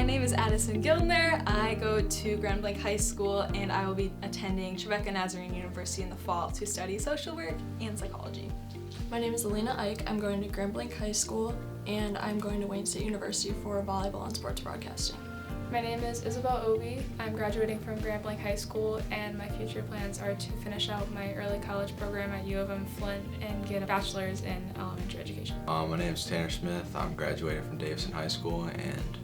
name is Addison Gildner. I go to Grand Blanc High School and I will be attending Trevecca Nazarene University in the fall to study social work and psychology. My name is Alina Ike. I'm going to Grand Blanc High School and I'm going to Wayne State University for volleyball and sports broadcasting. My name is Isabel Obi. I'm graduating from Grand Blanc High School and my future plans are to finish out my early college program at U of M Flint and get a bachelor's in elementary education. My name is Tanner Smith. I'm graduating from Davison High School and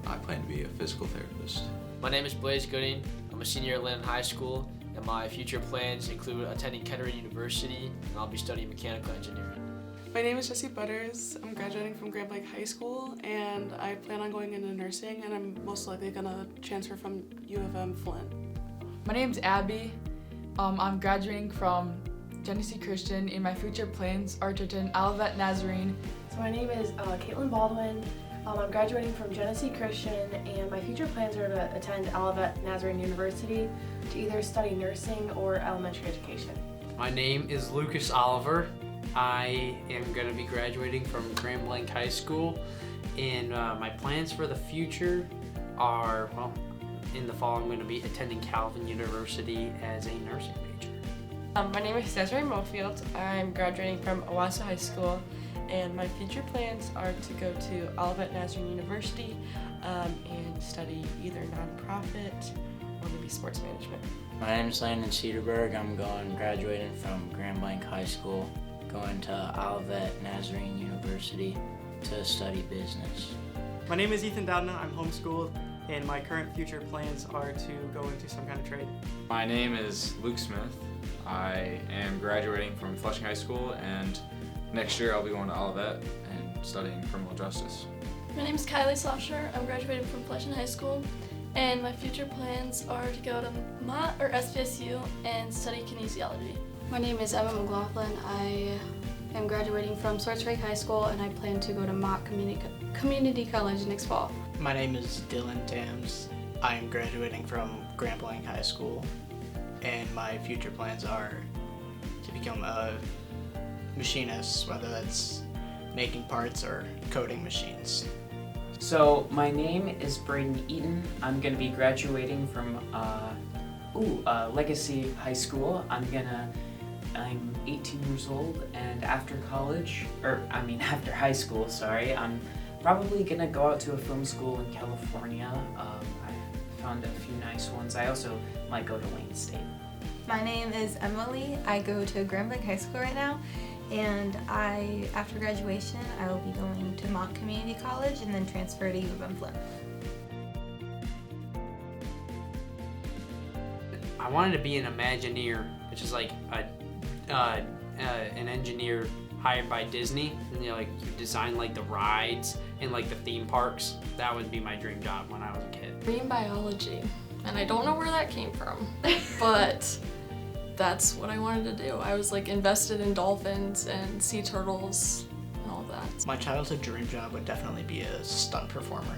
I plan to be a physical therapist. My name is Blaze Gooding. I'm a senior at Lennon High School and my future plans include attending Kettering University and I'll be studying mechanical engineering. My name is Jessie Butters. I'm graduating from Grand Blanc High School and I plan on going into nursing and I'm most likely gonna transfer from U of M Flint. My name's Abby. I'm graduating from Genesee Christian and my future plans are to attend Olivet Nazarene. So my name is Caitlin Baldwin. I'm graduating from Genesee Christian and my future plans are to attend Olivet Nazarene University to either study nursing or elementary education. My name is Lucas Oliver. I am going to be graduating from Grand Blanc High School and my plans for the future are, well, in the fall I'm going to be attending Calvin University as a nursing major. My name is Desiree Mofield. I'm graduating from Owasso High School and my future plans are to go to Olivet Nazarene University and study either nonprofit or maybe sports management. My name is Landon Cedarberg. I'm graduating from Grand Blanc High School, going to Olivet Nazarene University to study business. My name is Ethan Doudna. I'm homeschooled and my current future plans are to go into some kind of trade. My name is Luke Smith. I am graduating from Flushing High School and next year I'll be going to Olivet and studying criminal justice. My name is Kylie Slosher. I'm graduating from Flushing High School and my future plans are to go to Mott or SPSU and study kinesiology. My name is Emma McLaughlin. I am graduating from Swartz Creek High School and I plan to go to Mott Community College next fall. My name is Dylan Tams. I am graduating from Grand Blanc High School and my future plans are to become a machinist, whether that's making parts or coding machines. So my name is Braden Eaton. I'm going to be graduating from Legacy High School. I'm 18 years old and after high school, I'm probably going to go out to a film school in California. I found a few nice ones. I also might go to Wayne State. My name is Emily. I go to Grand Blanc High School right now. And after graduation, I will be going to Mott Community College and then transfer to U of M Flint. I wanted to be an Imagineer, which is like an engineer hired by Disney. And you design like the rides and like the theme parks. That would be my dream job when I was a kid. Marine biology, and I don't know where that came from, but that's what I wanted to do. I was invested in dolphins and sea turtles and all that. My childhood dream job would definitely be a stunt performer.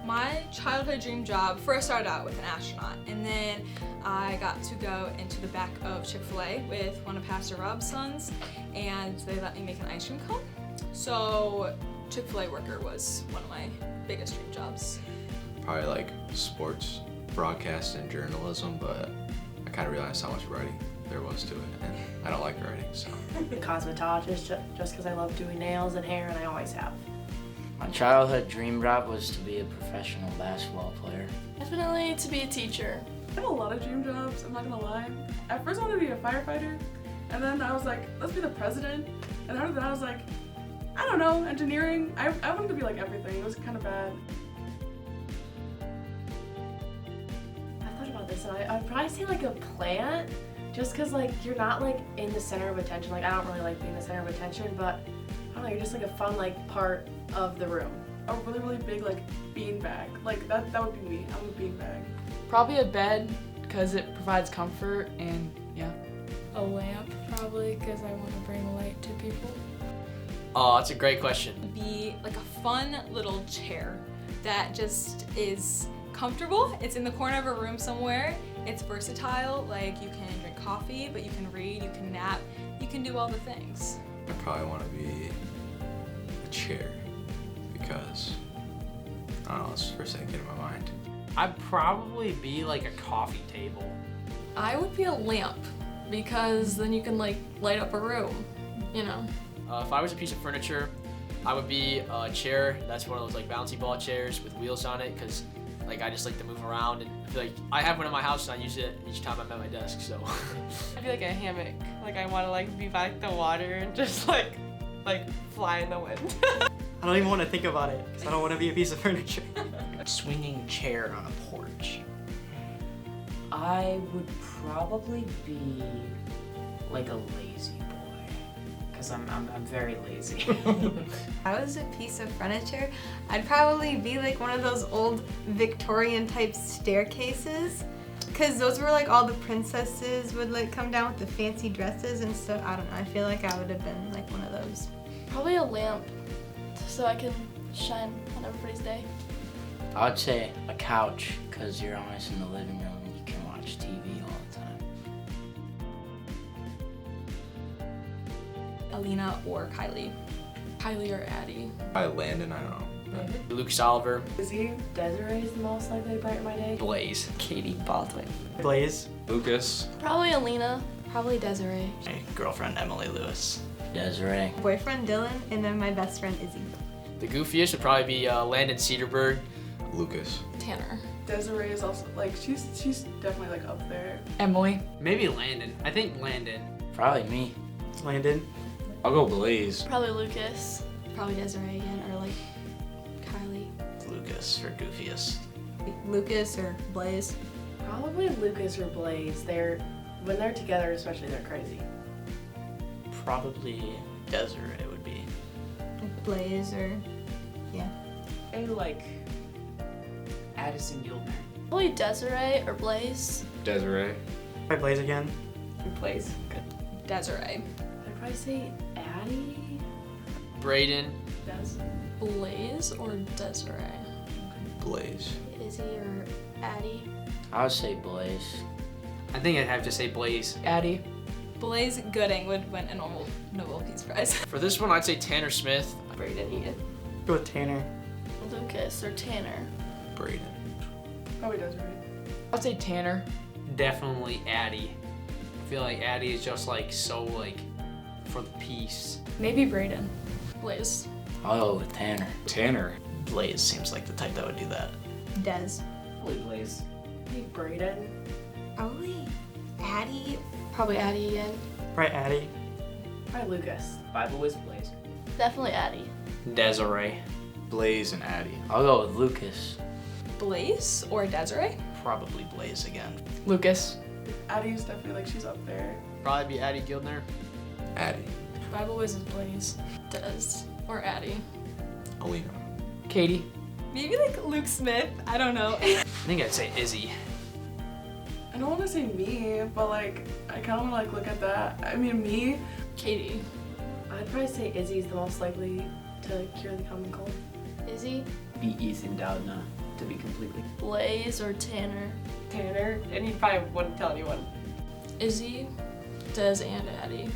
My childhood dream job first started out with an astronaut, and then I got to go into the back of Chick-fil-A with one of Pastor Rob's sons, and they let me make an ice cream cone. So Chick-fil-A worker was one of my biggest dream jobs. Probably like sports, broadcast, and journalism, but I kind of realized how much writing there was to it, and I don't like writing, so. Cosmetologist, just because I love doing nails and hair, and I always have. My childhood dream job was to be a professional basketball player. Definitely to be a teacher. I have a lot of dream jobs, I'm not gonna lie. At first I wanted to be a firefighter, and then I was like, let's be the president. And after that I was like, I don't know, engineering. I wanted to be like everything, it was kind of bad. I thought about this, and I'd probably say like a plant, just because you're not in the center of attention. I don't really like being the center of attention, but I don't know, you're just a fun part of the room. A really, really big bean bag. That would be me. I'm a bean bag. Probably a bed because it provides comfort and yeah. A lamp, probably, because I want to bring light to people. Oh, that's a great question. Be a fun little chair that just is comfortable. It's in the corner of a room somewhere. It's versatile. You can drink coffee, but you can read, you can nap, you can do all the things. I probably want to be a chair because I don't know, that's the first thing that came to my mind. I'd probably be like a coffee table. I would be a lamp because then you can like light up a room, you know. If I was a piece of furniture, I would be a chair. That's one of those like bouncy ball chairs with wheels on it, because like I just like to move around, and I feel like I have one in my house and I use it each time I'm at my desk. So I'd be like a hammock. Like I want to like be by the water and just like fly in the wind. I don't even want to think about it because I don't want to be a piece of furniture. A swinging chair on a porch. I would probably be like a lazy boy, because I'm very lazy. If I was a piece of furniture, I'd probably be like one of those old Victorian type staircases, because those were like all the princesses would like come down with the fancy dresses and stuff. I don't know, I feel like I would have been like one of those. Probably a lamp, so I can shine on everybody's day. I'd say a couch, because you're always in the living room and you can watch TV all the time. Alina or Kylie. Kylie or Addie. Probably Landon, I don't know. Lucas Oliver. Izzy, Desiree is the most likely to brighten my day. Blaze. Katie Baldwin. Blaze. Lucas. Probably Alina. Probably Desiree. My girlfriend Emily Lewis. Desiree. Boyfriend Dylan, and then my best friend Izzy. The goofiest would probably be Landon Cedarberg. Lucas. Tanner. Desiree is also like she's definitely like up there. Emily. Maybe Landon. I think Landon. Probably me. Landon. I'll go Blaze. Probably Lucas. Probably Desiree again, or like Kylie. Lucas for goofiest. Lucas or Blaze. Probably Lucas or Blaze. When they're together, especially, they're crazy. Probably Desiree would be. Blaze or, yeah. Maybe like Addison Gilmer. Probably Desiree or Blaze. Desiree. Probably Blaze again. Blaze. Good. Desiree. I'd probably say Addie. Braden. Des. Blaze or Desiree? Blaze. Izzy or Addie. I would say Blaze. I think I'd have to say Blaze. Addie. Blaze Gooding would win a normal Nobel Peace Prize. For this one, I'd say Tanner Smith. Braden Ian. Go with Tanner. Lucas or Tanner. Braden. Probably Desiree. I'd say Tanner. Definitely Addie. I feel like Addie is just like so like for the peace. Maybe Braden. Blaze. I'll go with Tanner. Tanner. Blaze seems like the type that would do that. Des. Probably Blaze. Maybe Braden. Probably Addie. Probably Addie again. Probably Addie. Probably Lucas. Bible is Blaze. Definitely Addie. Desiree. Blaze and Addie. I'll go with Lucas. Blaze or Desiree? Probably Blaze again. Lucas. Addie's definitely like she's up there. Probably be Addie Gildner. Addie. Bible Wiz is Blaze. Des or Addie. Alina. Katie. Maybe like Luke Smith. I don't know. I think I'd say Izzy. I don't want to say me, but like I kind of want to like look at that. I mean me. Katie. I'd probably say Izzy's the most likely to cure the common cold. Izzy. Be Ethan Doudna, to be completely. Blaze or Tanner. Tanner, and he probably wouldn't tell anyone. Izzy, Des, and Addie.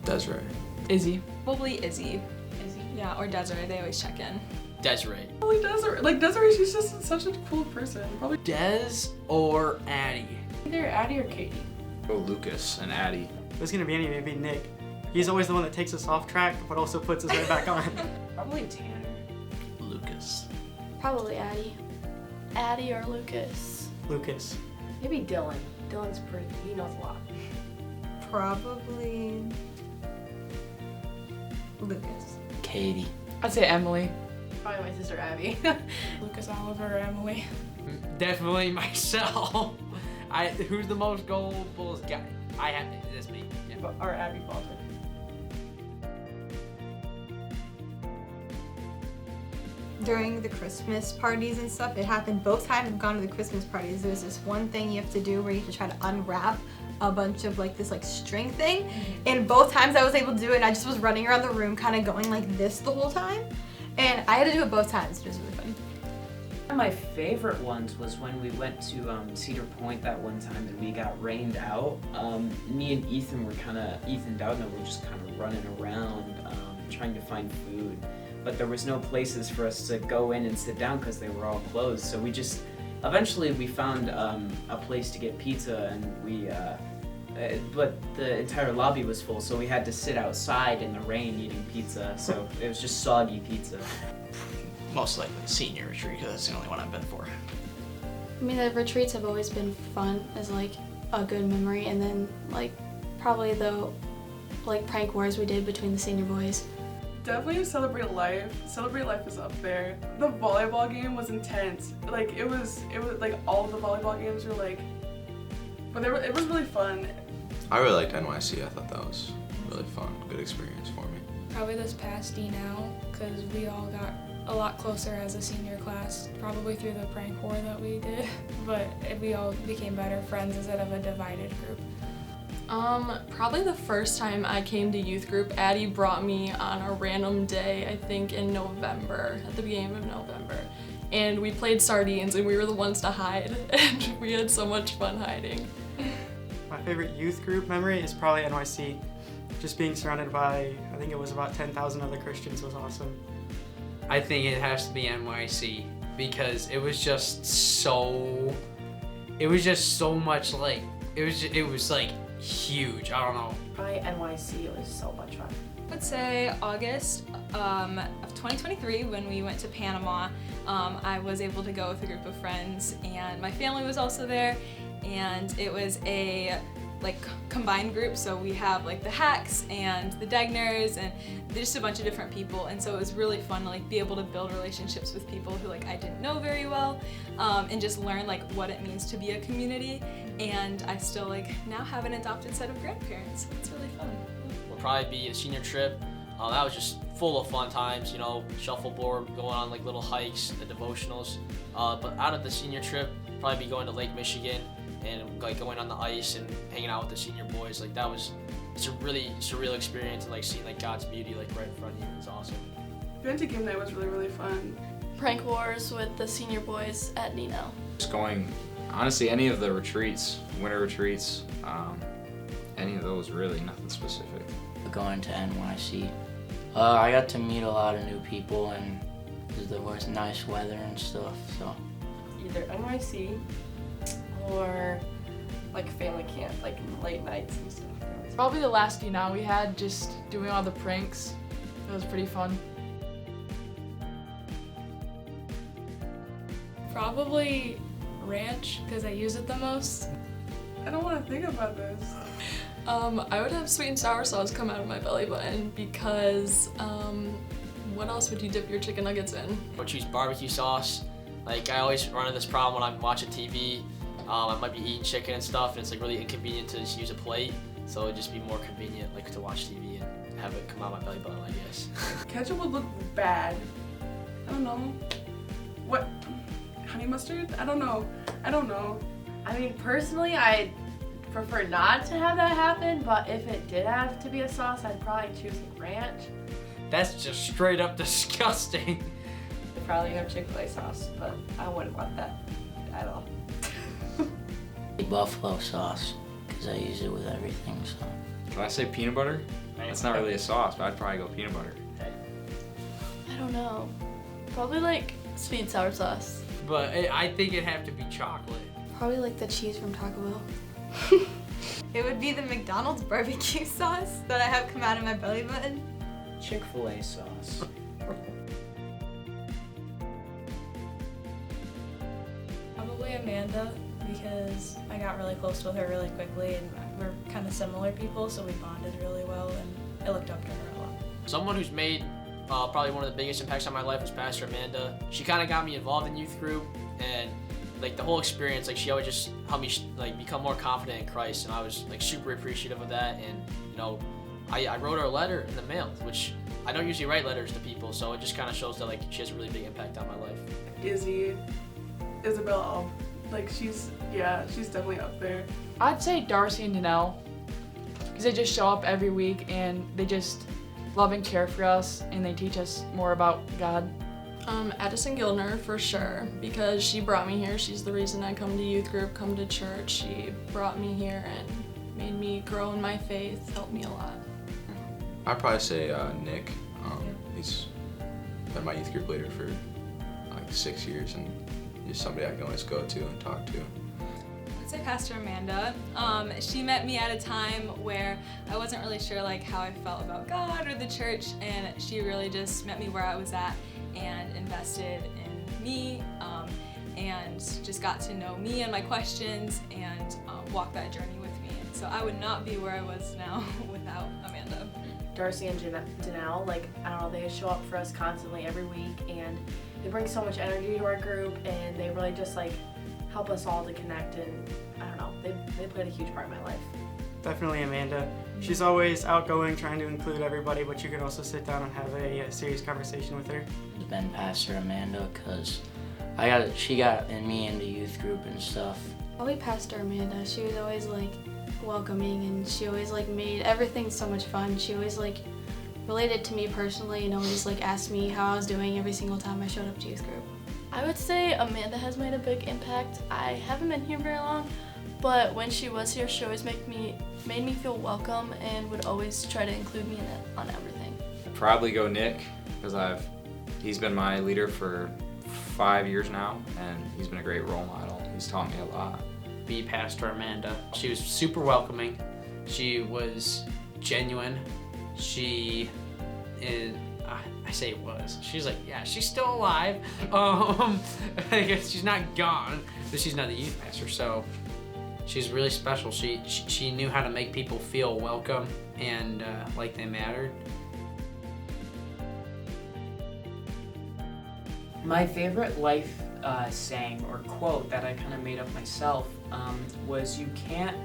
Desiree. Izzy. Probably Izzy. Izzy. Yeah, or Desiree. They always check in. Desiree. Probably Desiree. Like Desiree, she's just such a cool person. Probably Des or Addie. Either Addie or Katie. Go Lucas and Addie. If it's gonna be any, it'd be Nick. He's always the one that takes us off track, but also puts us right back on. Probably Tanner. Lucas. Probably Addie. Addie or Lucas. Lucas. Maybe Dylan. Dylan's pretty. He knows a lot. Probably Lucas. Katie. I'd say Emily. Probably my sister Abby. Lucas Oliver or Emily. Definitely myself. Who's the most gullible guy? I have. That's me. Yeah. Or Abby Baldwin. During the Christmas parties and stuff, it happened both times I've gone to the Christmas parties. There's this one thing you have to do where you have to try to unwrap a bunch of like this like string thing, and both times I was able to do it and I just was running around the room kind of going like this the whole time, and I had to do it both times. It was really fun. One of my favorite ones was when we went to Cedar Point that one time and we got rained out. Me and Ethan Doudna were just kind of running around trying to find food. but there was no places for us to go in and sit down because they were all closed. So we just eventually we found a place to get pizza, and but the entire lobby was full, so we had to sit outside in the rain eating pizza. So it was just soggy pizza. Most likely senior retreat because that's the only one I've been for. I mean, the retreats have always been fun as like a good memory, and then like probably the like prank wars we did between the senior boys. Definitely Celebrate Life. Celebrate Life is up there. The volleyball game was intense. Like it was like all of the volleyball games were like, but it was really fun. I really liked NYC. I thought that was really fun, good experience for me. Probably this past D-Now, because we all got a lot closer as a senior class, probably through the prank war that we did, but we all became better friends instead of a divided group. Probably the first time I came to youth group, Addie brought me on a random day, I think in November, at the beginning of November. And we played sardines and we were the ones to hide, and we had so much fun hiding. My favorite youth group memory is probably NYC. Just being surrounded by, I think it was about 10,000 other Christians was awesome. I think it has to be NYC because it was just so much like, it was like huge, I don't know. Probably NYC, it was so much fun. I would say August of 2023 when we went to Panama. I was able to go with a group of friends and my family was also there, and it was a like combined group, so we have like the Hacks and the Degners and just a bunch of different people, and so it was really fun to like be able to build relationships with people who like I didn't know very well, and just learn like what it means to be a community. And I still like now have an adopted set of grandparents. It's really fun. Will probably be a senior trip. That was just full of fun times, you know, shuffleboard, going on like little hikes, the devotionals. But out of the senior trip, probably be going to Lake Michigan and like going on the ice and hanging out with the senior boys. Like that was, it's a really surreal experience, and like seeing like God's beauty like right in front of you. It's awesome. Going to game night was really, really fun. Prank wars with the senior boys at Nino. Just going, honestly, any of the retreats, winter retreats, any of those really, nothing specific. Going to NYC. I got to meet a lot of new people, and there was nice weather and stuff, so. Either NYC or like family camp, like in the late nights and stuff. Probably the last D-Now we had, just doing all the pranks. It was pretty fun. Probably ranch, because I use it the most. I don't want to think about this. I would have sweet and sour sauce come out of my belly button because what else would you dip your chicken nuggets in? I would choose barbecue sauce. Like I always run into this problem when I'm watching TV. I might be eating chicken and stuff, and it's like really inconvenient to just use a plate. So it'd just be more convenient like to watch TV and have it come out of my belly button, I guess. Ketchup would look bad. I don't know. What? Honey mustard? I don't know. I mean, personally, I'd prefer not to have that happen, but if it did have to be a sauce, I'd probably choose ranch. That's just straight up disgusting. I'd probably have Chick-fil-A sauce, but I wouldn't want that at all. Buffalo sauce, because I use it with everything, so. Can I say peanut butter? It's not really a sauce, but I'd probably go peanut butter. I don't know. Probably like sweet and sour sauce. But I think it'd have to be chocolate. Probably like the cheese from Taco Bell. It would be the McDonald's barbecue sauce that I have come out of my belly button. Chick-fil-A sauce. Probably Amanda, because I got really close with her really quickly, and we're kind of similar people, so we bonded really well, and I looked up to her a lot. Someone who's made probably one of the biggest impacts on my life was Pastor Amanda. She kind of got me involved in youth group, and like the whole experience, like she always just helped me like become more confident in Christ, and I was like super appreciative of that. And you know, I wrote her a letter in the mail, which I don't usually write letters to people, so it just kind of shows that like she has a really big impact on my life. Izzy, Isabel, like she's definitely up there. I'd say Darcy and Danelle, because they just show up every week and they just love and care for us, and they teach us more about God. Addison Gildner for sure, because she brought me here. She's the reason I come to youth group, come to church. She brought me here and made me grow in my faith, helped me a lot. I'd probably say Nick. He's been my youth group leader for like 6 years, and just somebody I can always go to and talk to. I'd say Pastor Amanda. She met me at a time where I wasn't really sure like how I felt about God or the church, and she really just met me where I was at and invested in me, and just got to know me and my questions and walk that journey with me. And so I would not be where I was now without Amanda. Darcy and Janelle, like, I don't know, they show up for us constantly every week, and they bring so much energy to our group, and they really just like help us all to connect, and I don't know, they played a huge part in my life. Definitely Amanda. She's always outgoing, trying to include everybody, but you can also sit down and have a serious conversation with her. It's been Pastor Amanda, because she got me into youth group and stuff. Probably Pastor Amanda. She was always like welcoming, and she always like made everything so much fun. She always like related to me personally and always like asked me how I was doing every single time I showed up to youth group. I would say Amanda has made a big impact. I haven't been here very long, but when she was here, she always made me feel welcome and would always try to include me on everything. I'd probably go Nick, because he's been my leader for 5 years now, and he's been a great role model. He's taught me a lot. Be Pastor Amanda. She was super welcoming. She was genuine. She is, I say was. She's like, yeah, she's still alive. I guess she's not gone, but she's not the youth pastor, so she's really special. She knew how to make people feel welcome and like they mattered. My favorite life saying or quote that I kind of made up myself was, you can't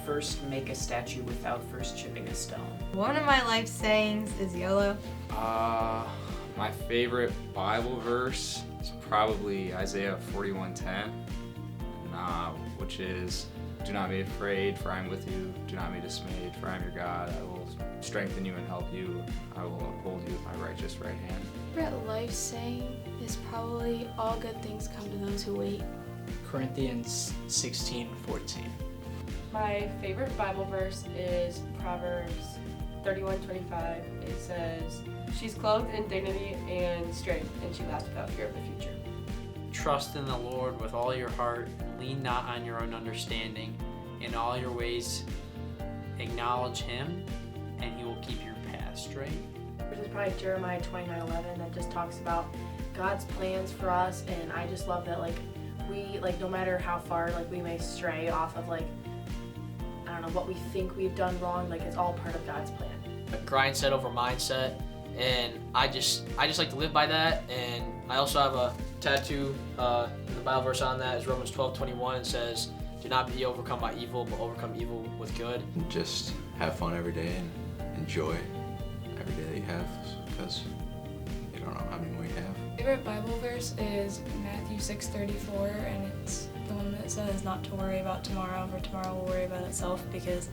first make a statue without first chipping a stone. One of my life sayings is YOLO. My favorite Bible verse is probably Isaiah 41:10, which is, "Do not be afraid, for I am with you. Do not be dismayed, for I am your God. I will strengthen you and help you. I will uphold you with my righteous right hand." Favorite life saying is probably all good things come to those who wait. Corinthians 16:14. My favorite Bible verse is Proverbs 31:25. It says, "She's clothed in dignity and strength, and she laughs without fear of the future." Trust in the Lord with all your heart, and lean not on your own understanding. In all your ways, acknowledge Him, and He will keep your path straight. Which is probably Jeremiah 29:11, that just talks about God's plans for us, and I just love that, like, we, like, no matter how far, like, we may stray off of, like, I don't know, what we think we've done wrong, like, it's all part of God's plan. A grind set over mindset, and I just like to live by that. And I also have a tattoo, the Bible verse on that is Romans 12:21. It says, "Do not be overcome by evil, but overcome evil with good." Just have fun every day and enjoy every day that you have, because you don't know how many more you have. Favorite Bible verse is Matthew 6:34, and it's the one that says not to worry about tomorrow, for tomorrow will worry about itself, because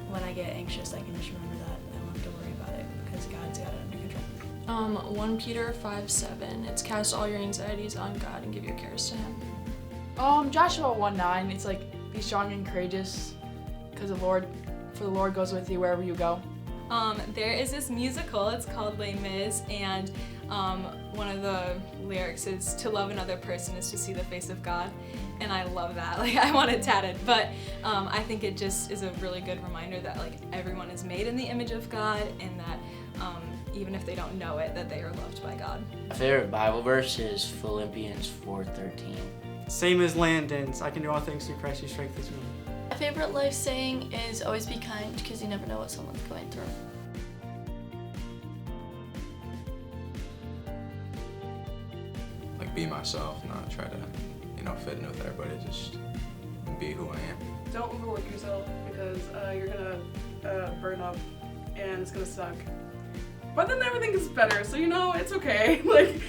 when I get anxious, I can just remember that I don't have to worry about it because God's got it under control. 1 Peter 5:7. It's cast all your anxieties on God and give your cares to Him. Joshua 1:9. It's like, be strong and courageous, because for the Lord goes with you wherever you go. There is this musical, it's called Les Mis, and one of the lyrics is, "To love another person is to see the face of God," and I love that. Like, I want it tatted, but I think it just is a really good reminder that, like, everyone is made in the image of God, and that even if they don't know it, that they are loved by God. My favorite Bible verse is Philippians 4:13. Same as Landon's. I can do all things through Christ who strengthens me. My favorite life saying is always be kind, because you never know what someone's going through. Like, be myself, not try to, fit in with everybody, just be who I am. Don't overwork yourself, because you're gonna burn up and it's gonna suck. But then everything gets better, so it's okay. Like,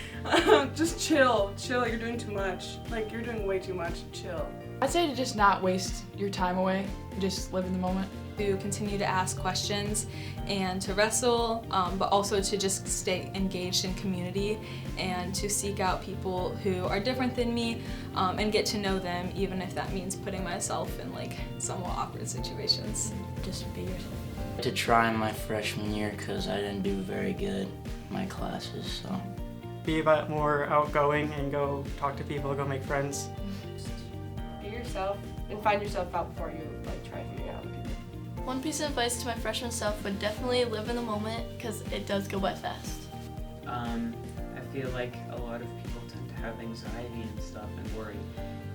just chill. Like, you're doing too much. Like, you're doing way too much. Chill. I'd say to just not waste your time away, just live in the moment. To continue to ask questions and to wrestle, but also to just stay engaged in community and to seek out people who are different than me and get to know them, even if that means putting myself in, like, somewhat awkward situations. Just be yourself. To try my freshman year, because I didn't do very good. my classes. So Be a bit more outgoing and go talk to people, go make friends. Be yourself and find yourself out before you like try figuring out other people. One piece of advice to my freshman self would definitely live in the moment because it does go by fast. I feel like a lot of people tend to have anxiety and stuff and worry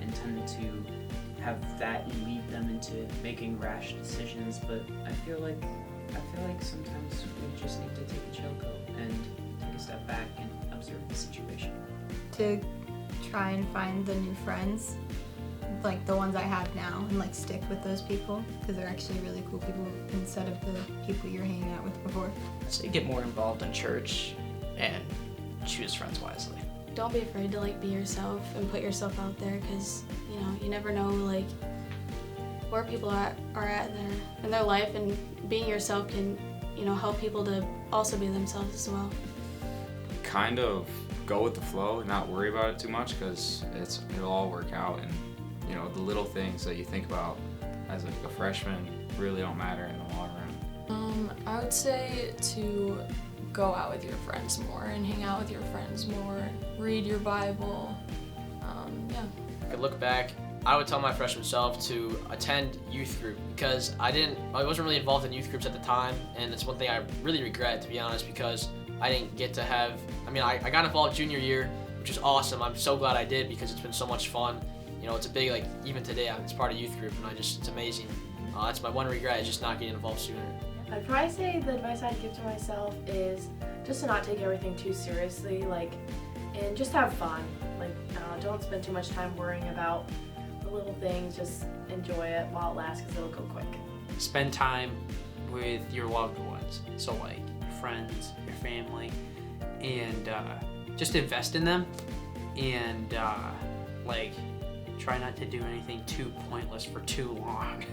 and tend to have that lead them into making rash decisions, but I feel like sometimes we just need to take a chill pill and take a step back and observe the situation. To try and find the new friends, like the ones I have now, and like stick with those people because they're actually really cool people instead of the people you're hanging out with before. So you get more involved in church and choose friends wisely. Don't be afraid to like be yourself and put yourself out there because you never know like where people are at in their life, and being yourself can help people to also be themselves as well. Kind of go with the flow and not worry about it too much because it'll all work out, and the little things that you think about as like a freshman really don't matter in the long run. I would say to go out with your friends more and hang out with your friends more, read your Bible, yeah. I could look back, I would tell my freshman self to attend youth group because I wasn't really involved in youth groups at the time, and it's one thing I really regret, to be honest, because I didn't get to have, I got involved junior year, which is awesome. I'm so glad I did because it's been so much fun. It's a big, like, even today, it's part of youth group, and it's amazing. That's my one regret, is just not getting involved sooner. I'd probably say the advice I'd give to myself is just to not take everything too seriously, and just have fun. Don't spend too much time worrying about the little things, just enjoy it while it lasts because it'll go quick. Spend time with your loved ones, so like your friends, your family, and just invest in them, and try not to do anything too pointless for too long.